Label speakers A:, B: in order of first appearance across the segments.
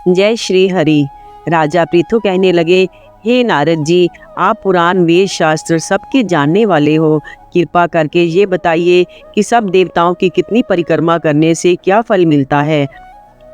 A: जय श्री हरि। राजा पृथु कहने लगे, हे नारद जी, आप पुराण वेद शास्त्र सबके जानने वाले हो, कृपा करके ये बताइए कि सब देवताओं की कितनी परिक्रमा करने से क्या फल मिलता है।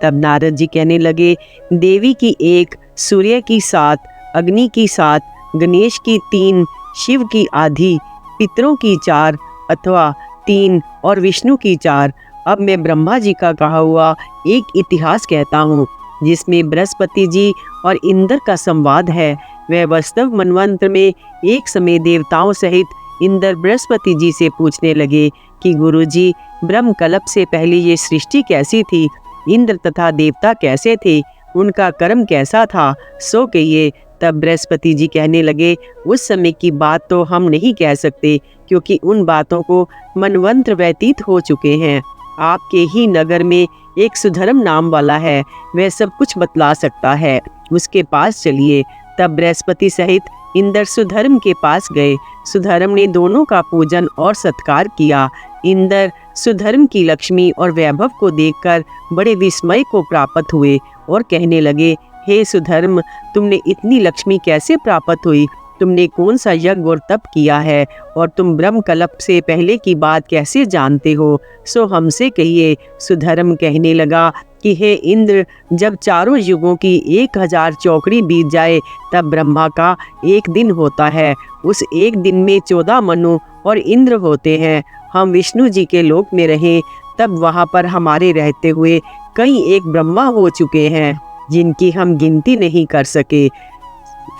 A: तब नारद जी कहने लगे, देवी की 1, सूर्य की 7, अग्नि की 7, गणेश की 3, शिव की आधी, पितरों की 4 अथवा 3 और विष्णु की 4। अब मैं ब्रह्मा जी का कहा हुआ एक इतिहास कहता हूँ, जिसमें बृहस्पति जी और इंद्र का संवाद है। वह वास्तव मनवंत्र में एक समय देवताओं सहित इंद्र बृहस्पति जी से पूछने लगे कि गुरुजी, ब्रह्म कल्प से पहले ये सृष्टि कैसी थी, इंद्र तथा देवता कैसे थे, उनका कर्म कैसा था, सो कहिए। तब बृहस्पति जी कहने लगे, उस समय की बात तो हम नहीं कह सकते, क्योंकि उन बातों को मनवंत्र व्यतीत हो चुके हैं। आपके ही नगर में एक सुधर्म नाम वाला है, वह सब कुछ बतला सकता है, उसके पास चलिए। तब बृहस्पति सहित इंद्र सुधर्म के पास गए। सुधर्म ने दोनों का पूजन और सत्कार किया। इंद्र सुधर्म की लक्ष्मी और वैभव को देखकर बड़े विस्मय को प्राप्त हुए और कहने लगे, हे सुधर्म, तुमने इतनी लक्ष्मी कैसे प्राप्त हुई? तुमने कौन सा यज्ञ और तप किया है, और तुम ब्रह्म कल्प से पहले की बात कैसे जानते हो, सो हमसे कहिए। सुधर्म कहने लगा कि हे इंद्र, जब चारों युगों की 1000 चौकड़ी बीत जाए तब ब्रह्मा का एक दिन होता है। उस एक दिन में 14 मनु और इंद्र होते हैं। हम विष्णु जी के लोक में रहें तब वहाँ पर हमारे रहते हुए कई एक ब्रह्मा हो चुके हैं, जिनकी हम गिनती नहीं कर सके।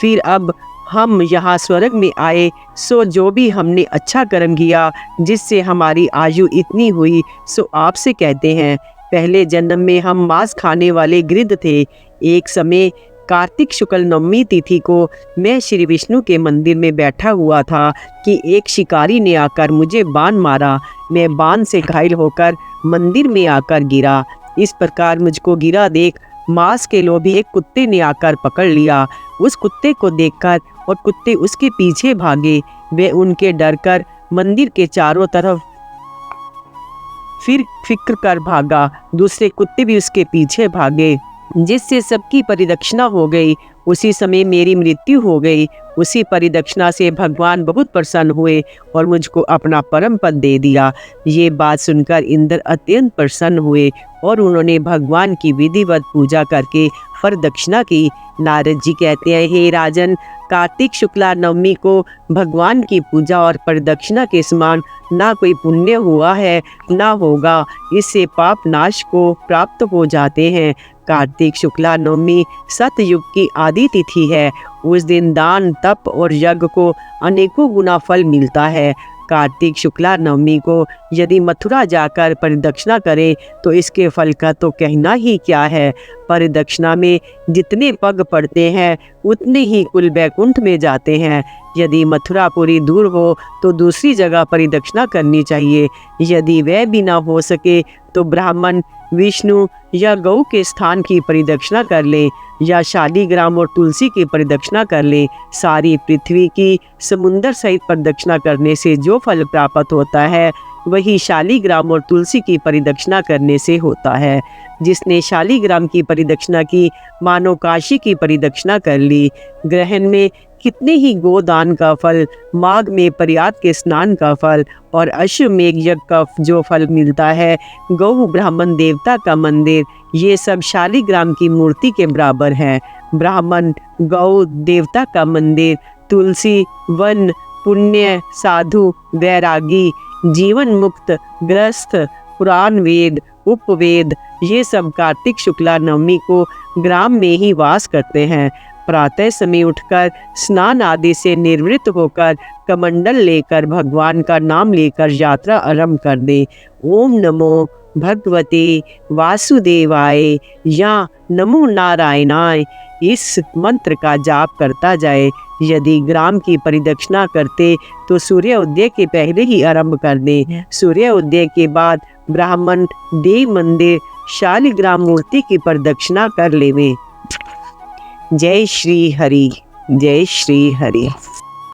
A: फिर अब हम यहाँ स्वर्ग में आए, सो जो भी हमने अच्छा कर्म किया जिससे हमारी आयु इतनी हुई, सो आपसे कहते हैं। पहले जन्म में हम मांस खाने वाले गिद्ध थे। एक समय कार्तिक शुक्ल नवमी तिथि को मैं श्री विष्णु के मंदिर में बैठा हुआ था कि एक शिकारी ने आकर मुझे बाण मारा। मैं बाण से घायल होकर मंदिर में आकर गिरा। इस प्रकार मुझको गिरा देख मांस के लोभी एक कुत्ते ने आकर पकड़ लिया। उस कुत्ते को देखकर और कुत्ते उसके पीछे भागे। वे उनके डर कर मंदिर के चारों तरफ फिर फिक्र कर भागा। दूसरे कुत्ते भी उसके पीछे भागे, जिससे सबकी परिदक्षिणा हो गई। उसी समय मेरी मृत्यु हो गई। उसी परिदक्षिणा से भगवान बहुत प्रसन्न हुए और मुझको अपना परम पद दे दिया। ये बात सुनकर इंद्र अत्यंत प्रसन्न हुए और उन्होंने भगवान की विधिवत पूजा करके फल दक्षिणा की। नारद जी कहते हैं, हे राजन, कार्तिक शुक्ला नवमी को भगवान की पूजा और प्रदक्षिणा के समान ना कोई पुण्य हुआ है ना होगा। इससे पाप नाश को प्राप्त हो जाते हैं। कार्तिक शुक्ला नवमी सतयुग की आदि तिथि है। उस दिन दान, तप और यज्ञ को अनेकों गुना फल मिलता है। कार्तिक शुक्ला नवमी को यदि मथुरा जाकर परिदक्षिणा करें तो इसके फल का तो कहना ही क्या है। परिदक्षिणा में जितने पग पड़ते हैं उतने ही कुल बैकुंठ में जाते हैं। यदि मथुरापुरी दूर हो तो दूसरी जगह परिदक्षिणा करनी चाहिए। यदि वह भी ना हो सके तो ब्राह्मण, विष्णु या गौ के स्थान की परिदक्षिणा कर लें, या शालीग्राम और तुलसी की परिदक्षिणा कर लें। सारी पृथ्वी की समुंदर सहित परिदक्षिणा करने से जो फल प्राप्त होता है वही शालीग्राम और तुलसी की परिदक्षिणा करने से होता है। जिसने शालीग्राम की परिदक्षिणा की, मानो काशी की परिदक्षिणा कर ली। ग्रहण में कितने ही गोदान का फल, माघ में प्रयाग के स्नान का फल और अश्वमेघ यज्ञ का जो फल मिलता है, गौ ब्राह्मण देवता का मंदिर, ये सब शालीग्राम की मूर्ति के बराबर है। ब्राह्मण, गौ देवता का मंदिर, तुलसी, वन, पुण्य, साधु, वैरागी, जीवन मुक्त, ग्रस्त, पुराण, वेद, उपवेद, ये सब कार्तिक शुक्ला नवमी को ग्राम में ही वास करते हैं। प्रातः समय उठकर स्नान आदि से निवृत्त होकर कमंडल लेकर भगवान का नाम लेकर यात्रा आरंभ कर दे। ओम नमो भगवते वासुदेवाय या नमो नारायणाय, इस मंत्र का जाप करता जाए। यदि ग्राम की परिदक्षिणा करते तो सूर्य उदय के पहले ही आरंभ कर दें। सूर्य उदय के बाद ब्राह्मण, देव मंदिर, शालीग्राम मूर्ति की प्रदक्षिणा कर लेवें। जय श्री हरि, जय श्री हरि।